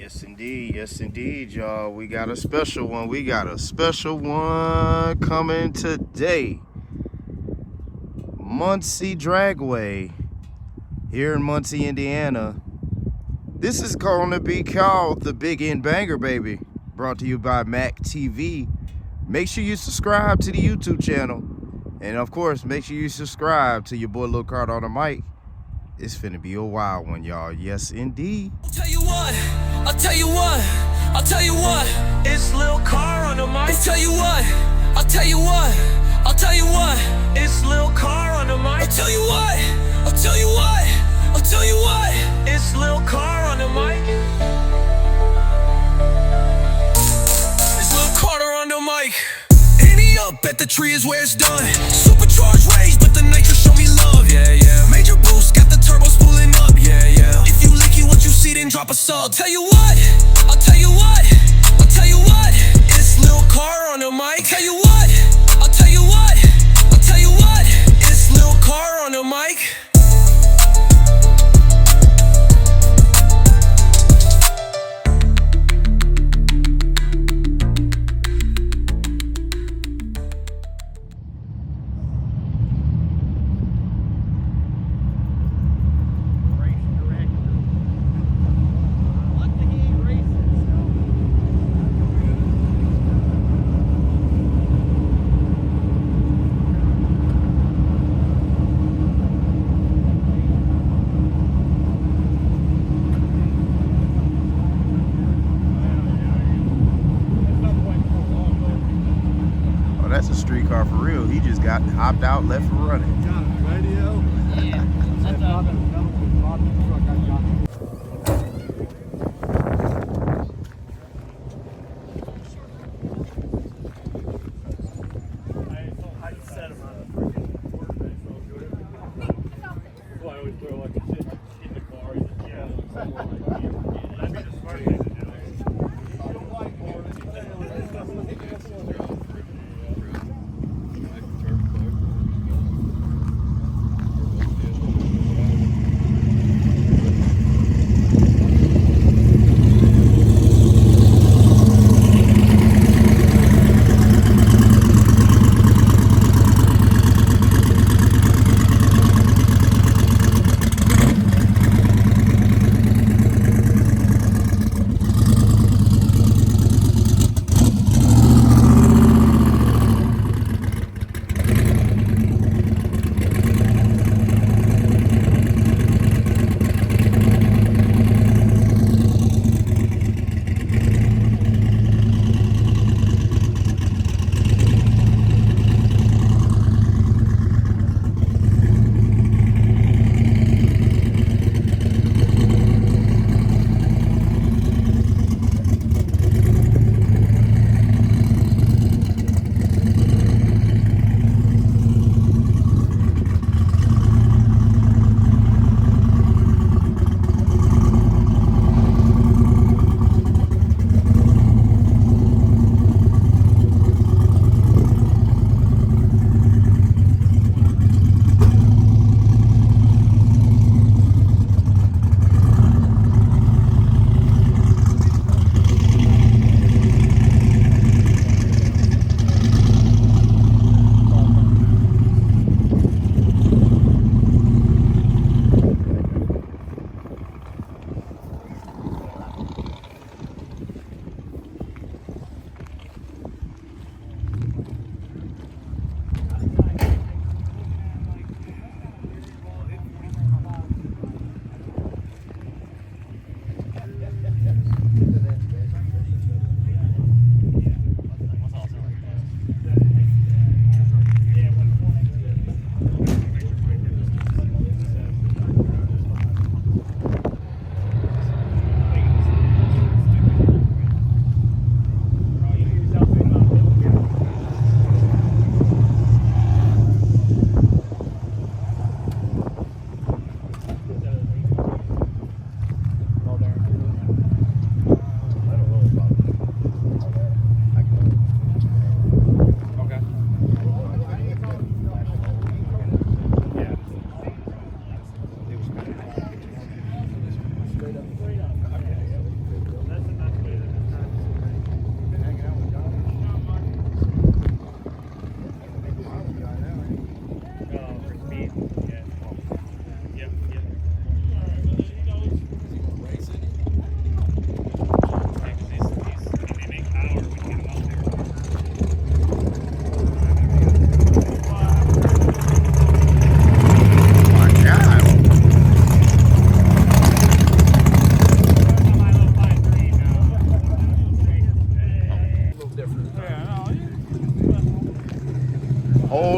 Yes indeed, y'all. We got a special one. We got a special one coming today. Muncie Dragway here in Muncie, Indiana. This is going to be called the BigEnd Banger, baby. Brought to you by Mac TV. Make sure you subscribe to the YouTube channel. And of course, make sure you subscribe to your boy Lil Card on the mic. It's finna be a wild one, y'all. Yes, indeed. I'll tell you what. It's Lil Car on the mic. I'll tell you what. It's Lil Car on the mic. I'll tell you what. It's Lil Car on the mic. It's Lil Carter on the mic. Any up at the tree is where it's done. Supercharged rage, but the nitro show me love. Yeah. Major boost, got the turbo spooling up. Yeah. If you licky what you see, then drop a sub. I'll tell you what. It's Lil Car on the mic. I'll tell you what. It's Lil Car on the mic. That's a street car for real. He just got hopped out, left for running. Got a radio? Yeah. That's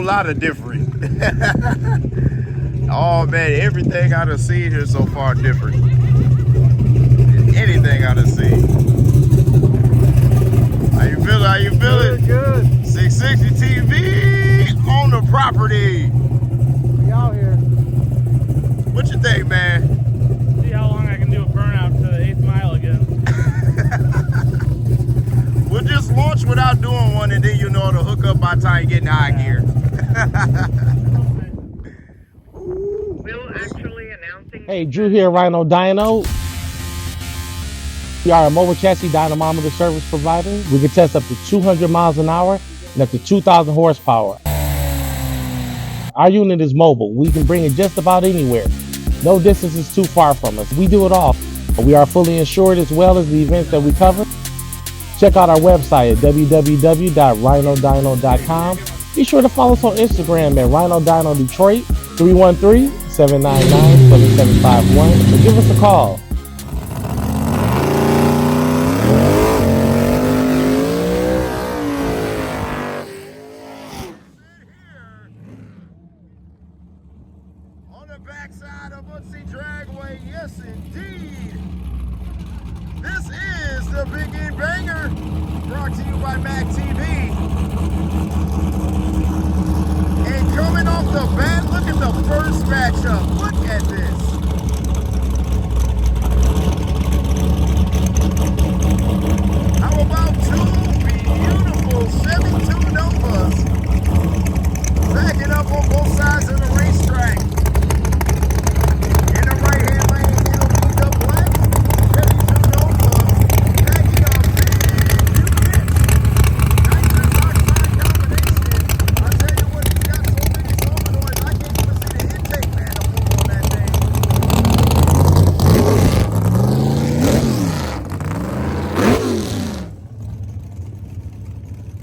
lot of different. Oh man, everything I done seen here so far different. Anything I done seen. How you feeling? How you feeling? Good. 660 TV on the property. We out here. What you think, man? See how long I can do a burnout to the 8th mile again. We'll just launch without doing one, and then you know it'll hook up by the time you get in high gear. Hey, Drew here, Rhino Dyno. We are a mobile chassis dynamometer service provider. We can test up to 200 miles an hour and up to 2,000 horsepower. Our unit is mobile. We can bring it just about anywhere. No distance is too far from us. We do it all. We are fully insured as well as the events that we cover. Check out our website at www.rhinodyno.com. Be sure to follow us on Instagram at Rhino Dyno Detroit, 313-799-7751, or give us a call. On the backside of Muncie Dragway, yes indeed. This is the BigEnd Banger, brought to you by Mac TV. And coming off the bat, look at the first matchup. Look at this. How about two beautiful 72 Novas backing up on both sides of the racetrack? In the right-hand lane, it'll be the black 72 Nova backing up big units. Nitrous oxide combination. I'll tell you what, he's got so many solenoids, I can't even see the intake manifold on that thing.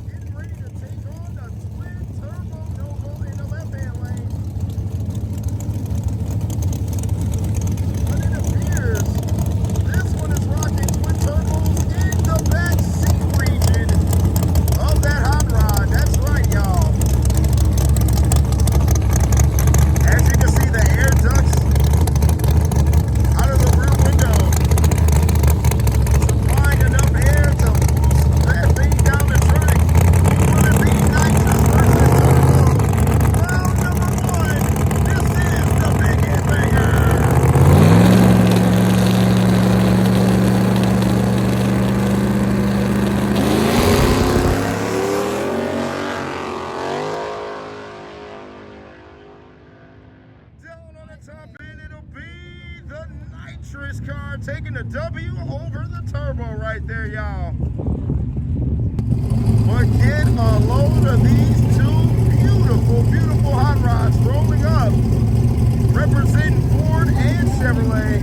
Getting ready to take on the twin turbo Nova in the left-hand lane. But it appears this one is rocking twin turbos in the back seat region of that hot rod. That's right, y'all. As you can see, the air ducts out of the rear window, supplying enough air to boost that thing down the track. You want to be nitrous versus turbo. Round number one. This is the BigEnd Banger. Down on the top end, it'll be the nitrous car taking the W over the turbo right there, y'all. But get a load of these two beautiful, beautiful hot rods rolling up, representing Ford and Chevrolet.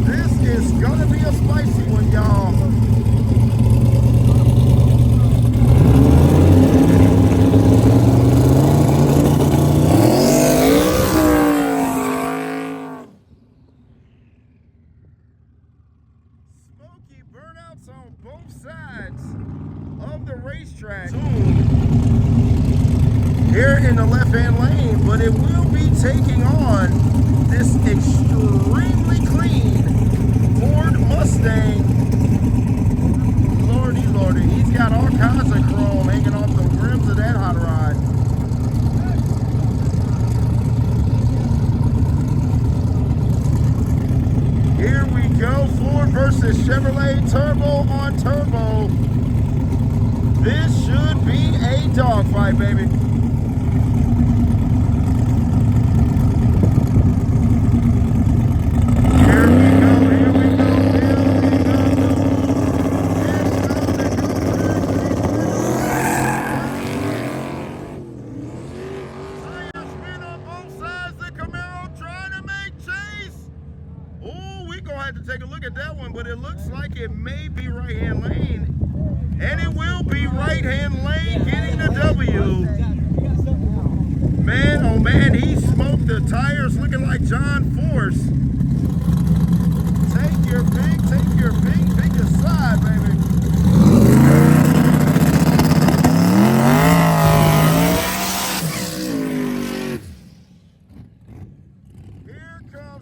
This is gonna be a spicy one, y'all. Smoky burnouts on both sides of the racetrack. Here in the left-hand lane, but it will be taking on this extremely clean Ford Mustang. Lordy, lordy, he's got all kinds of chrome hanging off the rims of that hot rod. Here we go, Ford versus Chevrolet, turbo on turbo. This should be a dogfight, baby. Here we go, here we go, here we go. Tires spin on both sides, the Camaro trying to make chase. Oh, we gonna have to take a look at that one, but it looks like it may be right-hand lane. And it will be right-hand lane getting the W. Man, oh man, he smoked the tires looking like John Force. Take your pick aside, baby.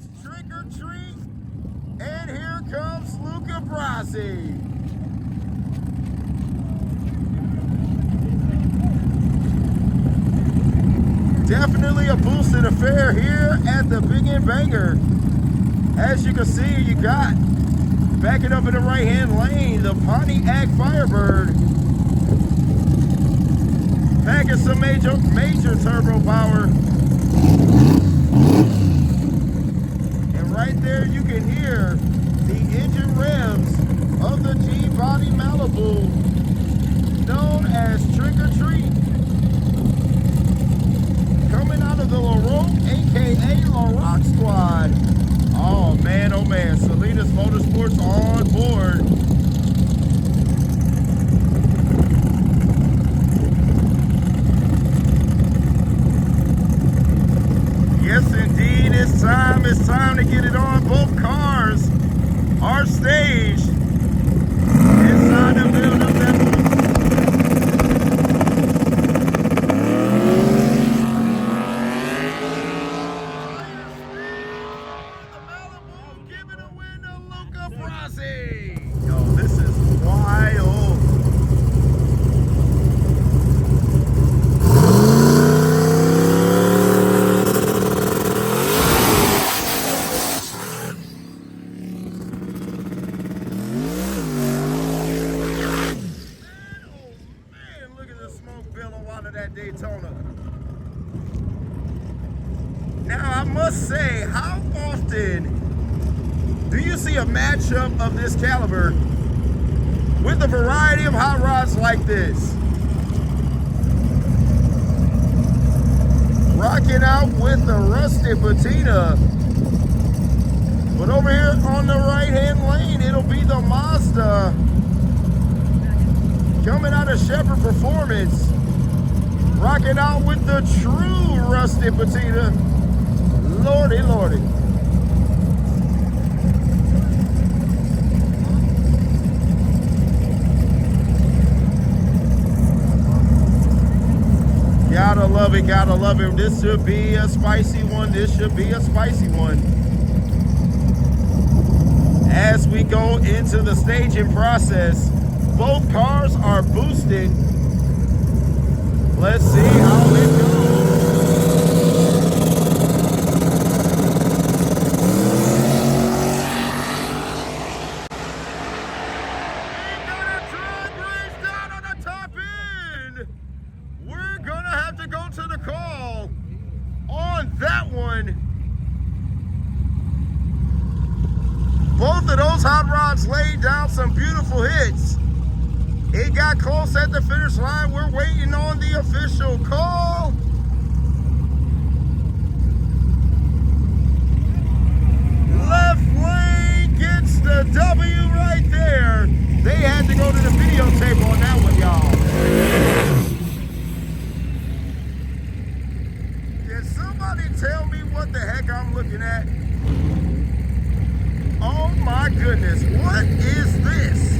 comes Trick or Treat, and here comes Luca Brasi. Definitely a boosted affair here at the BigEnd Banger. As you can see, you got backing up in the right-hand lane, the Pontiac Firebird. Packing some major turbo power. And right there you can hear the engine revs of the G-Body Malibu, known as Trick or Treat. Coming out of the La Roque, aka La Rock Squad. Oh man, Salinas Motorsports on board. Yes indeed, it's time to get it on. Both cars are staged. It's time to build up that Yo, this is wild. Man, look at the smoke billowing out of that Daytona. Now, I must say, how often do you see a matchup of this caliber with a variety of hot rods like this? Rocking out with the rusted patina. But over here on the right-hand lane, it'll be the Mazda coming out of Shepherd Performance. Rocking out with the true rusted patina. Lordy, lordy. Gotta love it, gotta love it. This should be a spicy one. This should be a spicy one. As we go into the staging process, both cars are boosted. Let's see how it goes. To the call on that one. Both of those hot rods laid down some beautiful hits. It got close at the finish line. We're waiting on the official call. Left lane gets the W right there. They had to go to the videotape on that one, y'all. Somebody tell me what the heck I'm looking at. Oh my goodness, what is this?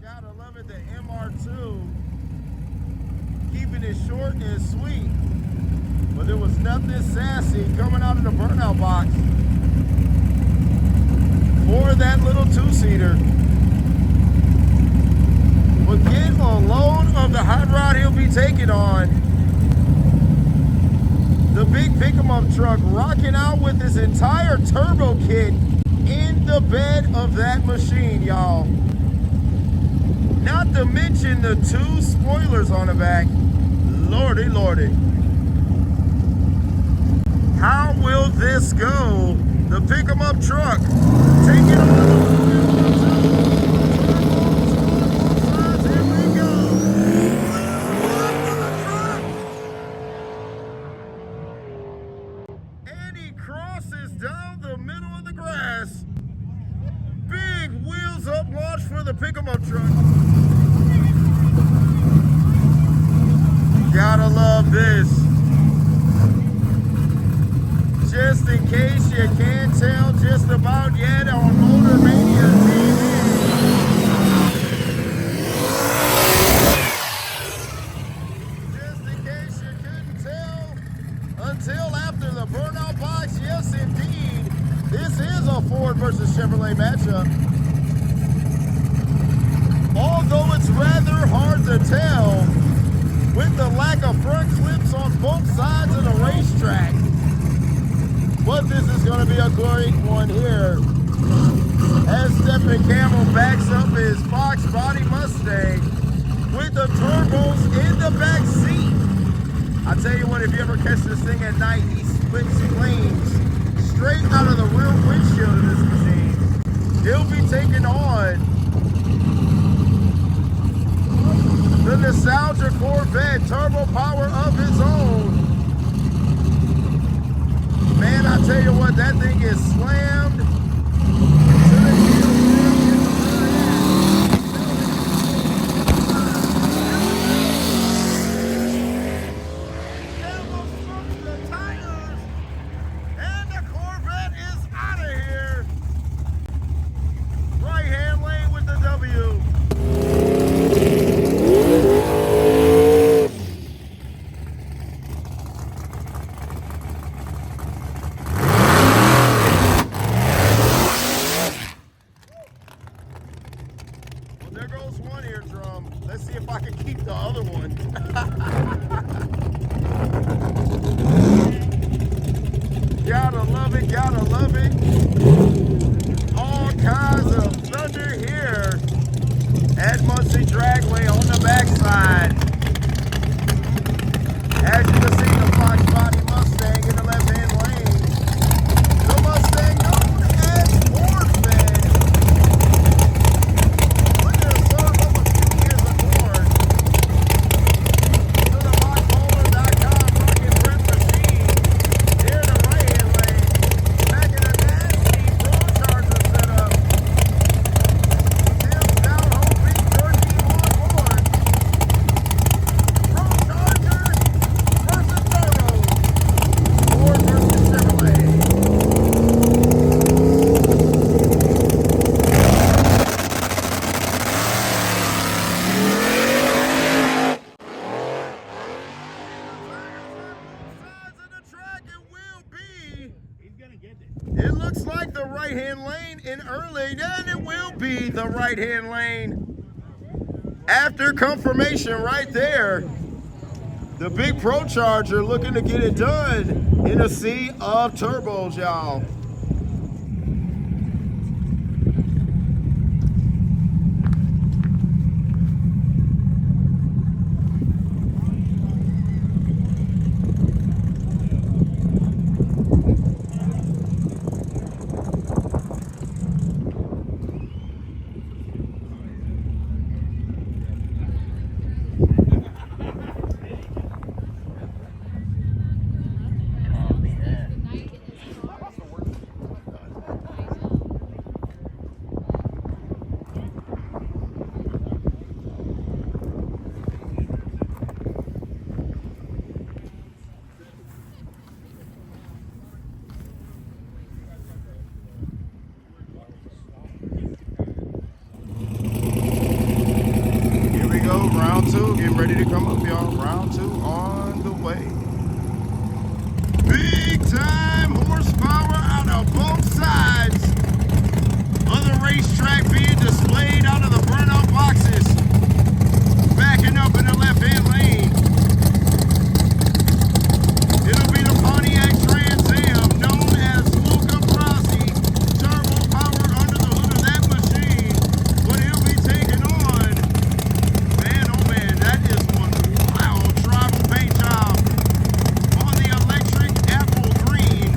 Gotta love it, the MR2. Keeping it short and sweet. But there was nothing sassy coming out of the burnout box for that little two-seater. But get a load of the hot rod he'll be taking on. The big pick-em-up truck rocking out with his entire turbo kit in the bed of that machine, y'all. Not to mention the two spoilers on the back. Lordy, lordy. How will this go? The pick-em-up truck taking on here we go. And he crosses down the middle of the grass. Big wheels up launch for the pick-em-up truck. Gotta love this. Just in case you can't tell just about versus Chevrolet matchup. Although it's rather hard to tell with the lack of front clips on both sides of the racetrack. But this is going to be a great one here. As Stephen Campbell backs up his Fox Body Mustang with the turbos in the back seat. I tell you what, if you ever catch this thing at night, he splits flames straight out of the rear windshield of this machine. He'll be taking on the Nostalgia Corvette turbo power of his own. Man, I tell you what, that thing is slammed to the tires, and the Corvette is out of here. Right hand lane with the W. There goes one eardrum. Let's see if I can keep the other one. Gotta love it, gotta love it. All kinds of thunder here at Muncie Dragway on the backside. As you can see, the Fox Body Mustang in the left-hand lane. The Mustang known as Corvette. Look at her serve up a few years of corn. To the boxholder.com rocking print machine. Here in the right-hand lane. Back in the nasty Pro Charger setup. Tim's down home beat Jersey on board. Pro Charger versus Turbo. Ford versus Chevrolet. It looks like the right-hand lane in early, and it will be the right-hand lane. After confirmation right there, the big Pro Charger looking to get it done in a sea of turbos, y'all. Round two, getting ready to come up, y'all. Round two on the way. Big time horsepower out of both sides of the racetrack being displayed out of the burnout boxes. Backing up in the left-hand lane. It'll be the Pontiac Trans Am, known as Luca Brasi. Turbo power under the hood of that machine. But he'll be taking on, that is one wild tribal paint job on the electric apple green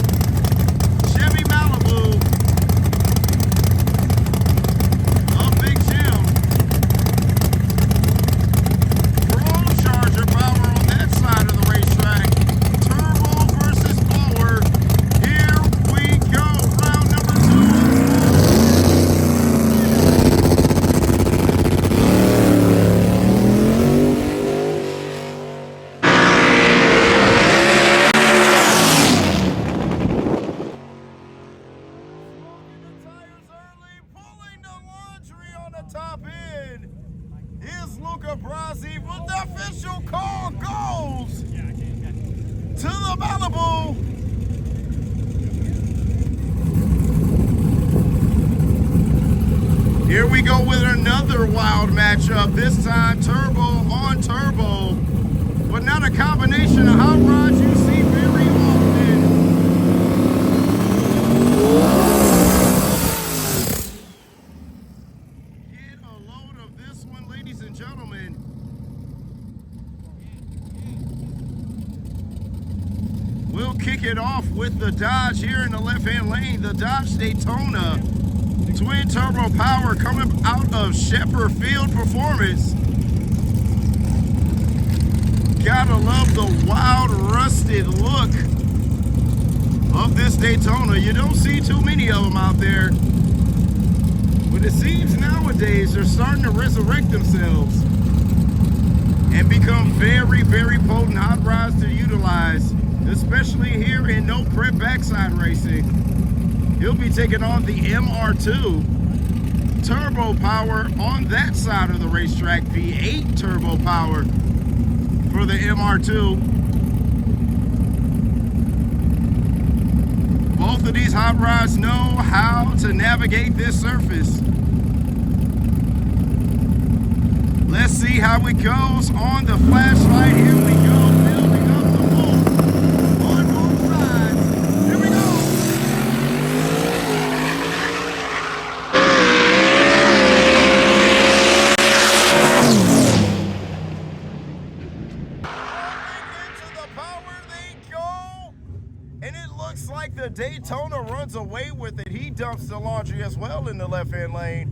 Chevy Malibu of Big Jim. Pro Charger power on that side of the racetrack. Turbo versus blower. Here we go. Round number two. Top end is Luca Brasi, but the official call goes to the Malibu. Here we go with another wild matchup. This time turbo on turbo, but not a combination of hot rods you see very often. Get a load of this one, ladies and gentlemen. We'll kick it off with the Dodge here in the left-hand lane. The Dodge Daytona twin turbo power coming out of Shepherd Field Performance. Gotta love the wild rusted look of this Daytona. You don't see too many of them out there, but it seems nowadays they're starting to resurrect themselves and become very, very potent hot rods to utilize, especially here in no prep backside racing. He'll be taking on the MR2 turbo power on that side of the racetrack, V8 turbo power for the MR2. Both of these hot rods know how to navigate this surface. Let's see how it goes on the flashlight. Here we go, building up the bull on both sides. Here we go. Into the power they go. And it looks like the Daytona runs away with it. He dumps the laundry as well in the left-hand lane.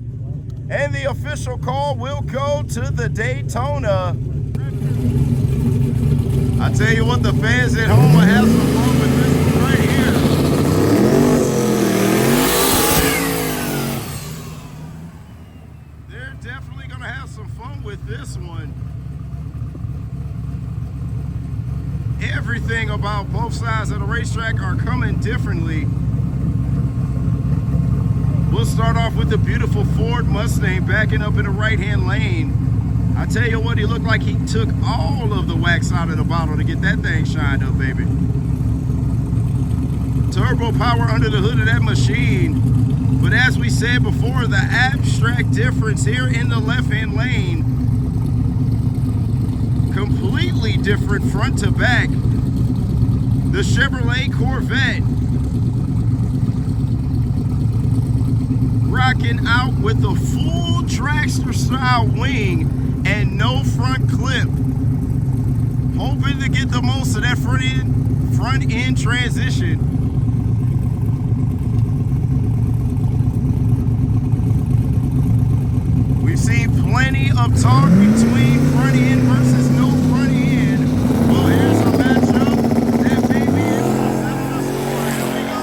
And the official call will go to the Daytona. I tell you what, the fans at home will have some fun with this one right here. They're definitely going to have some fun with this one. Everything about both sides of the racetrack are coming differently. We'll start off with the beautiful Ford Mustang backing up in the right-hand lane. I tell you what, he looked like he took all of the wax out of the bottle to get that thing shined up, baby. Turbo power under the hood of that machine. But as we said before, the abstract difference here in the left-hand lane, completely different front to back. The Chevrolet Corvette rocking out with the full dragster style wing and no front clip, hoping to get the most of that front end transition. We've seen plenty of talk between front end versus no front end. Well, here's a matchup that may be able to settle the score. Here we go.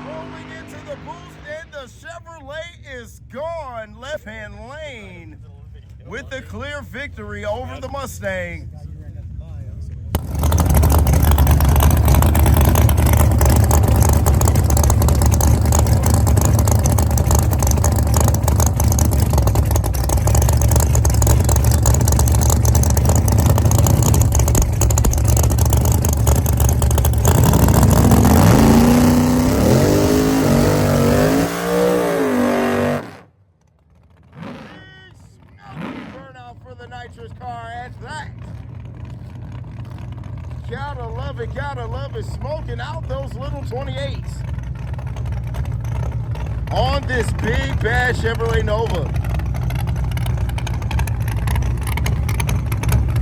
Rolling into the boost, and the Chevrolet is gone left-hand lane with the clear victory over the Mustang. Gotta love it, smoking out those little 28s on this big bad Chevrolet Nova.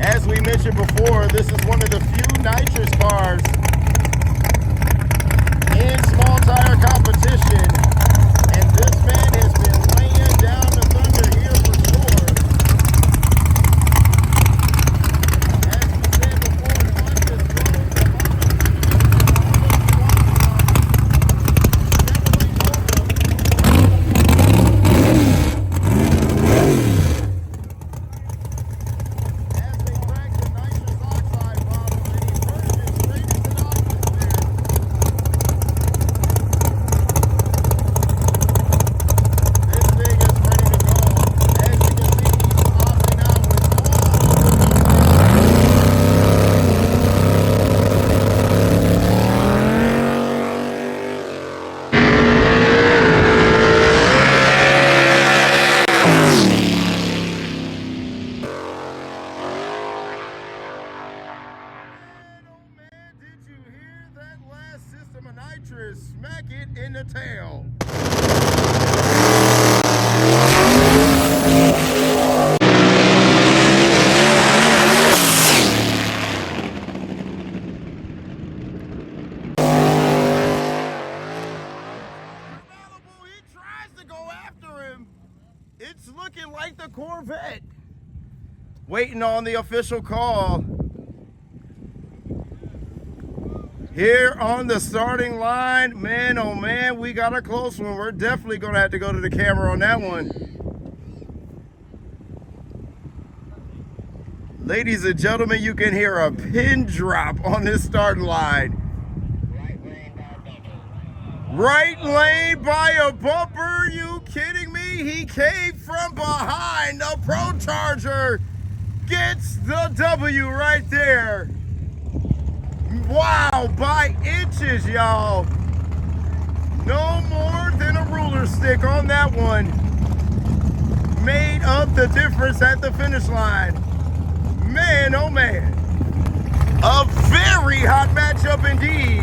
As we mentioned before, this is one of the few nitrous cars in small tire competition, and this man has been laying down the thunder here for sure. As we said before, on this road, nitrous, smack it in the tail. He tries to go after him. It's looking like the Corvette. Waiting on the official call. Here on the starting line, man, oh man, we got a close one. We're definitely gonna have to go to the camera on that one. Ladies and gentlemen, you can hear a pin drop on this starting line. Right lane by a bumper, you kidding me? He came from behind. The Pro Charger gets the W right there. Wow, by inches, y'all. No more than a ruler stick on that one. Made up the difference at the finish line. Man, oh man. A very hot matchup indeed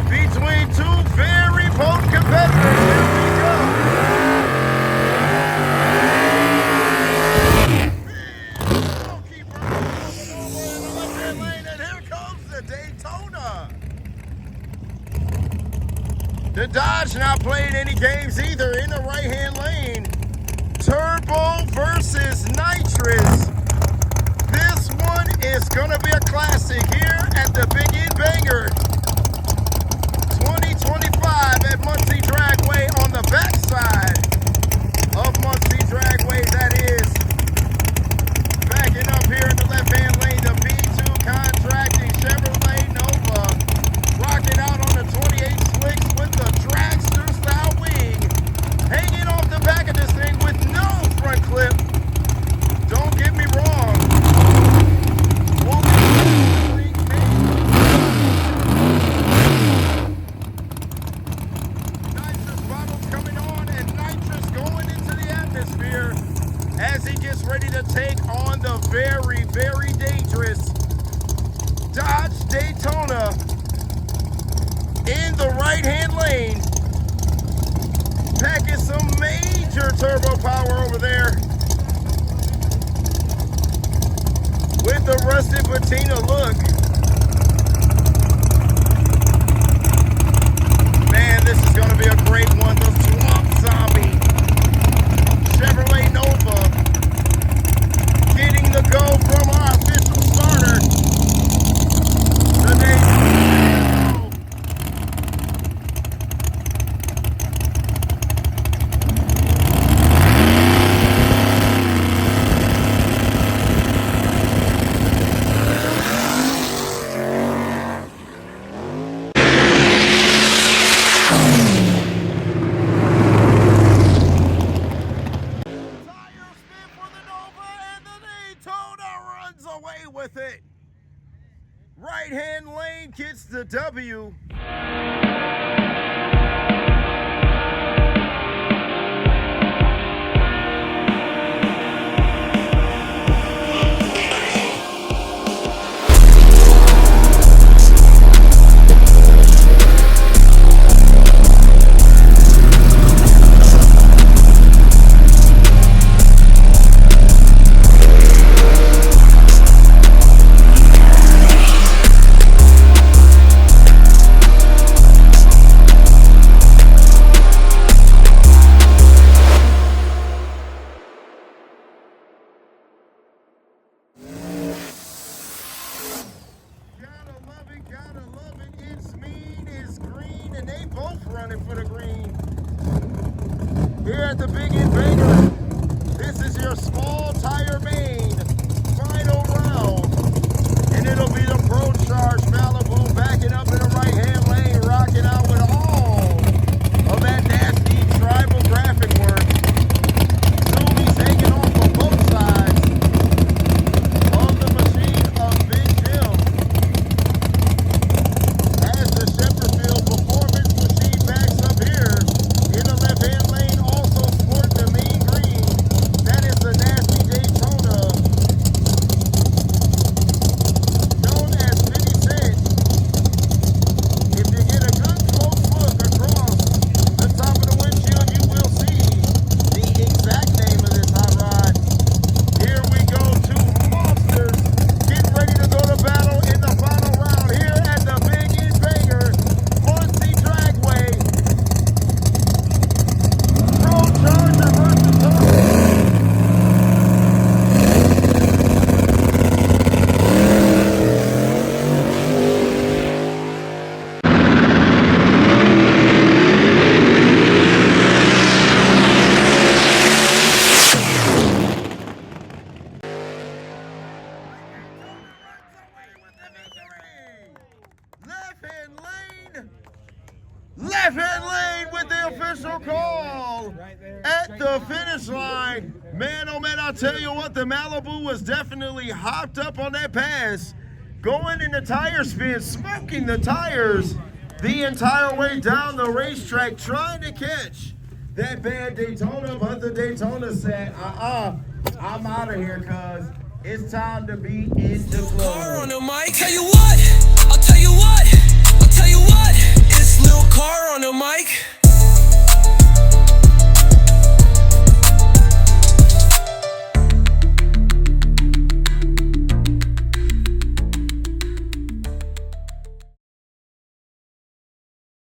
between two very potent competitors. Here we go. Keeper over in the left-hand lane, and here comes the Daytona. The Dodge not playing any games either in the right-hand lane. Turbo versus nitrous. This one is gonna be a classic here at the BigEnd Banger 2025 at Muncie Dragway on the backside of Muncie Dragway. That is backing up here in the left-hand lane. The B2 Contracting Chevrolet Nova rocking out on the 28 slicks with the dragster style wing, hanging off the back of this thing with no front clip. Don't get me wrong. Nitrous bottles coming on and nitrous going into the atmosphere as he gets ready to take on the very, very dangerous Dodge Daytona in the right-hand lane. Packing some major turbo power over there with the rusted patina look. Man, this is going to be a great one. The Swamp Zombie Chevrolet Nova getting the go from our official starter. The away with it. Right-hand lane gets the W. Gotta love it. It's mean, it's green, and they both running for the green. Here at the BigEnd Banger, this is your small tire main final round, and it'll be the Pro Charge Malibu backing up in the right-hand lane, rocking out with all of that nasty tribal graphic work. Zoomies taking off on both sides of the machine of Big Jim. As the Shepherdsville Performance Machine backs up here in the left-hand lane, also sporting the mean green. That is the nasty Daytona Left-hand lane with the official call at the finish line. Man, oh man, I'll tell you what, the Malibu was definitely hopped up on that pass, going in the tire spin, smoking the tires the entire way down the racetrack, trying to catch that bad Daytona, but the Daytona said, I'm out of here, cuz it's time to be in the club. Car on the mic. I'll tell you what, it's Lil Car on the mic.